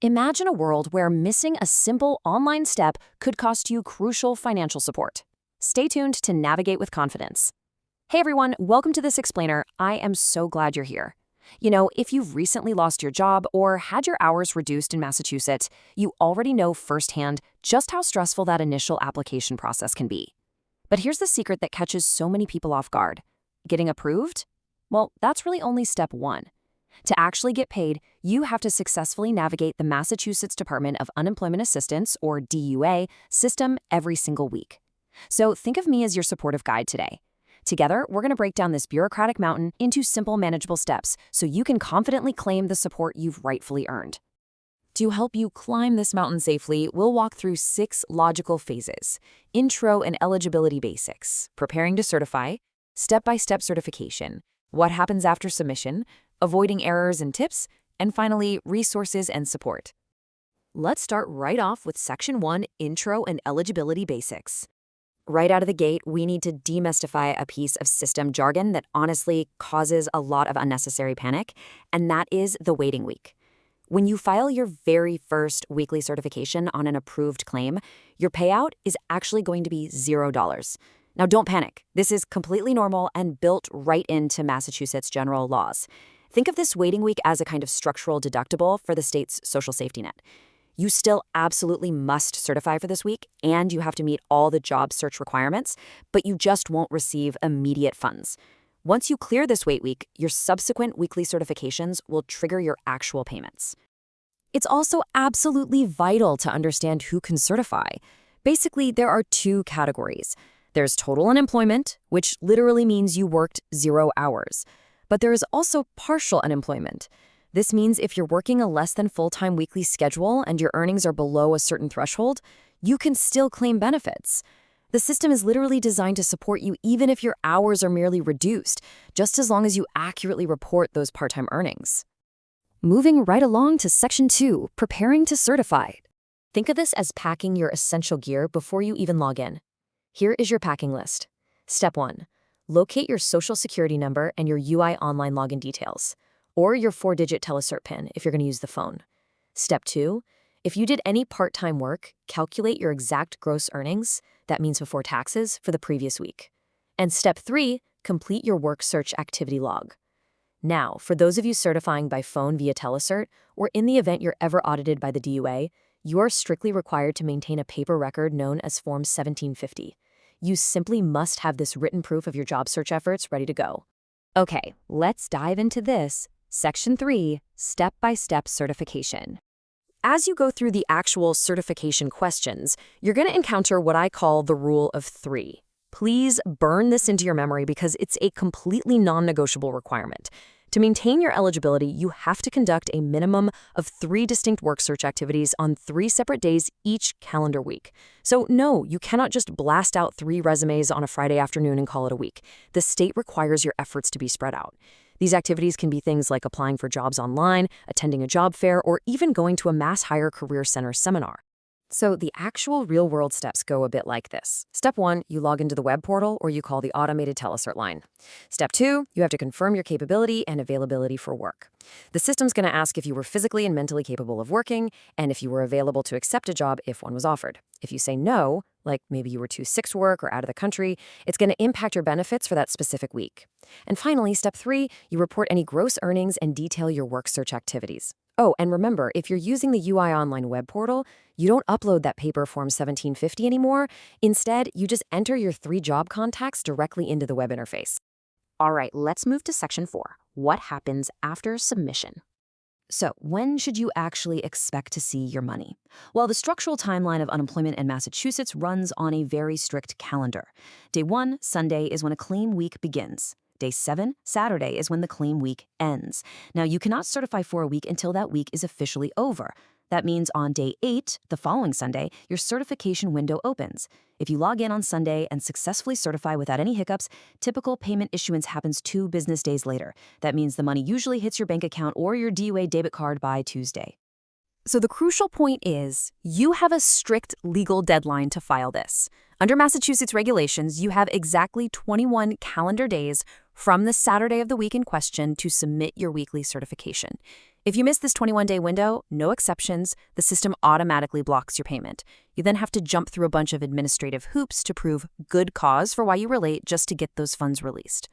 Imagine a world where missing a simple online step could cost you crucial financial support. Stay tuned to navigate with confidence. Hey everyone, welcome to this explainer. I am so glad you're here. If you've recently lost your job or had your hours reduced in Massachusetts, you already know firsthand just how stressful that initial application process can be. But here's the secret that catches so many people off guard. Getting approved? Well, that's really only step one. To actually get paid, you have to successfully navigate the Massachusetts Department of Unemployment Assistance, or DUA, system every single week. So think of me as your supportive guide today. Together, we're going to break down this bureaucratic mountain into simple, manageable steps so you can confidently claim the support you've rightfully earned. To help you climb this mountain safely, we'll walk through 6 logical phases: intro and eligibility basics, preparing to certify, step-by-step certification, what happens after submission, avoiding errors and tips, and finally, resources and support. Let's start right off with Section 1, Intro and Eligibility Basics. Right out of the gate, we need to demystify a piece of system jargon that honestly causes a lot of unnecessary panic, and that is the waiting week. When you file your very first weekly certification on an approved claim, your payout is actually going to be $0. Now, don't panic. This is completely normal and built right into Massachusetts general laws. Think of this waiting week as a kind of structural deductible for the state's social safety net. You still absolutely must certify for this week, and you have to meet all the job search requirements, but you just won't receive immediate funds. Once you clear this wait week, your subsequent weekly certifications will trigger your actual payments. It's also absolutely vital to understand who can certify. Basically, there are 2 categories. There's total unemployment, which literally means you worked 0 hours. But there is also partial unemployment. This means if you're working a less than full-time weekly schedule and your earnings are below a certain threshold, you can still claim benefits. The system is literally designed to support you even if your hours are merely reduced, just as long as you accurately report those part-time earnings. Moving right along to Section 2, preparing to certify. Think of this as packing your essential gear before you even log in. Here is your packing list. Step 1. Locate your social security number and your UI online login details, or your 4-digit telecert PIN if you're going to use the phone. Step 2. If you did any part-time work, calculate your exact gross earnings, that means before taxes, for the previous week. And Step 3. Complete your work search activity log. Now, for those of you certifying by phone via telecert, or in the event you're ever audited by the DUA, you are strictly required to maintain a paper record known as Form 1750. You simply must have this written proof of your job search efforts ready to go. Okay, let's dive into this. Section 3, Step-by-Step Certification. As you go through the actual certification questions, you're going to encounter what I call the rule of 3. Please burn this into your memory because it's a completely non-negotiable requirement. To maintain your eligibility, you have to conduct a minimum of 3 distinct work search activities on 3 separate days each calendar week. So no, you cannot just blast out 3 resumes on a Friday afternoon and call it a week. The state requires your efforts to be spread out. These activities can be things like applying for jobs online, attending a job fair, or even going to a Mass Hire Career Center seminar. So the actual real-world steps go a bit like this. Step 1, you log into the web portal or you call the automated telecert line. Step 2, you have to confirm your capability and availability for work. The system's going to ask if you were physically and mentally capable of working and if you were available to accept a job if one was offered. If you say no, like maybe you were too sick to work or out of the country, it's going to impact your benefits for that specific week. And finally, Step 3, you report any gross earnings and detail your work search activities. Oh, and remember, if you're using the UI online web portal, you don't upload that paper Form 1750 anymore. Instead, you just enter your 3 job contacts directly into the web interface. All right, let's move to Section 4. What happens after submission? So, when should you actually expect to see your money? Well, the structural timeline of unemployment in Massachusetts runs on a very strict calendar. Day 1, Sunday, is when a claim week begins. Day 7, Saturday, is when the claim week ends. Now, you cannot certify for a week until that week is officially over. That means on Day 8, the following Sunday, your certification window opens. If you log in on Sunday and successfully certify without any hiccups, typical payment issuance happens 2 business days later. That means the money usually hits your bank account or your DUA debit card by Tuesday. So the crucial point is, you have a strict legal deadline to file this. Under Massachusetts regulations, you have exactly 21 calendar days from the Saturday of the week in question to submit your weekly certification. If you miss this 21-day window, no exceptions, the system automatically blocks your payment. You then have to jump through a bunch of administrative hoops to prove good cause for why you were late just to get those funds released.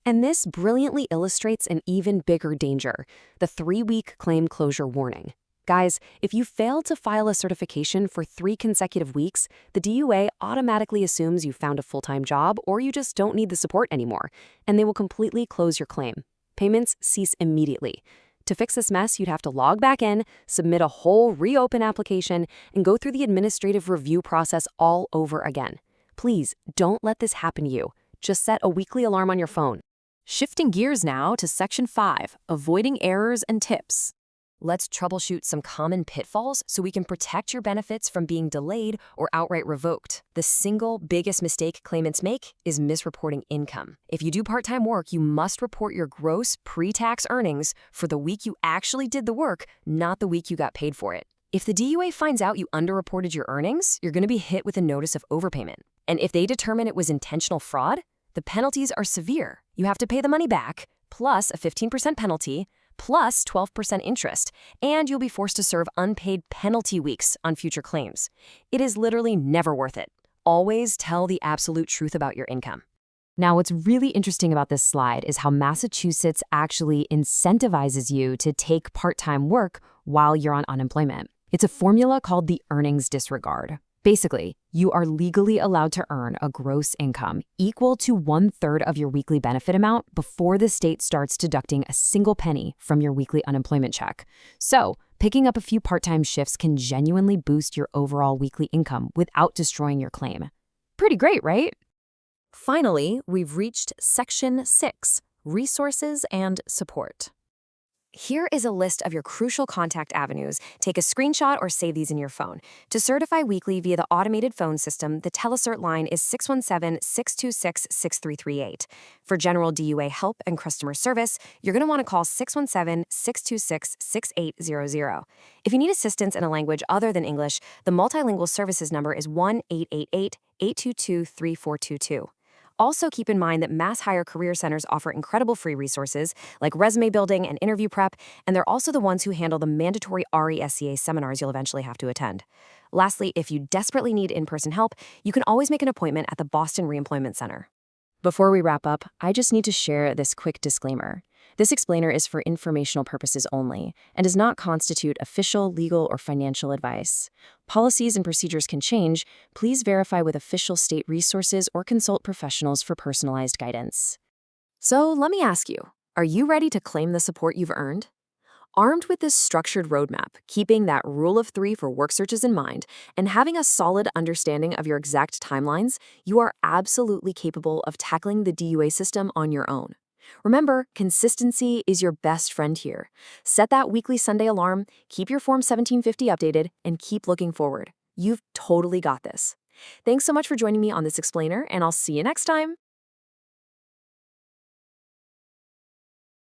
And this brilliantly illustrates an even bigger danger, the 3-week claim closure warning. Guys, if you fail to file a certification for 3 consecutive weeks, the DUA automatically assumes you found a full-time job or you just don't need the support anymore, and they will completely close your claim. Payments cease immediately. To fix this mess, you'd have to log back in, submit a whole reopen application, and go through the administrative review process all over again. Please, don't let this happen to you. Just set a weekly alarm on your phone. Shifting gears now to Section 5, Avoiding Errors and Tips. Let's troubleshoot some common pitfalls so we can protect your benefits from being delayed or outright revoked. The single biggest mistake claimants make is misreporting income. If you do part-time work, you must report your gross pre-tax earnings for the week you actually did the work, not the week you got paid for it. If the DUA finds out you underreported your earnings, you're going to be hit with a notice of overpayment. And if they determine it was intentional fraud, the penalties are severe. You have to pay the money back, plus a 15% penalty, plus 12% interest, and you'll be forced to serve unpaid penalty weeks on future claims. It is literally never worth it. Always tell the absolute truth about your income. Now, what's really interesting about this slide is how Massachusetts actually incentivizes you to take part-time work while you're on unemployment. It's a formula called the earnings disregard. Basically, you are legally allowed to earn a gross income equal to 1/3 of your weekly benefit amount before the state starts deducting a single penny from your weekly unemployment check. So, picking up a few part-time shifts can genuinely boost your overall weekly income without destroying your claim. Pretty great, right? Finally, we've reached Section 6, Resources and Support. Here is a list of your crucial contact avenues. Take a screenshot or save these in your phone. To certify weekly via the automated phone system, the telecert line is 617-626-6338. For general DUA help and customer service, you're going to want to call 617-626-6800. If you need assistance in a language other than English, the multilingual services number is 1-888-822-3422. Also, keep in mind that Mass Hire Career Centers offer incredible free resources like resume building and interview prep, and they're also the ones who handle the mandatory RESCA seminars you'll eventually have to attend. Lastly, if you desperately need in-person help, you can always make an appointment at the Boston Reemployment Center. Before we wrap up, I just need to share this quick disclaimer. This explainer is for informational purposes only and does not constitute official, legal, or financial advice. Policies and procedures can change. Please verify with official state resources or consult professionals for personalized guidance. So let me ask you, are you ready to claim the support you've earned? Armed with this structured roadmap, keeping that rule of 3 for work searches in mind, and having a solid understanding of your exact timelines, you are absolutely capable of tackling the DUA system on your own. Remember, consistency is your best friend here. Set that weekly Sunday alarm, keep your Form 1750 updated, and keep looking forward. You've totally got this. Thanks so much for joining me on this explainer, and I'll see you next time.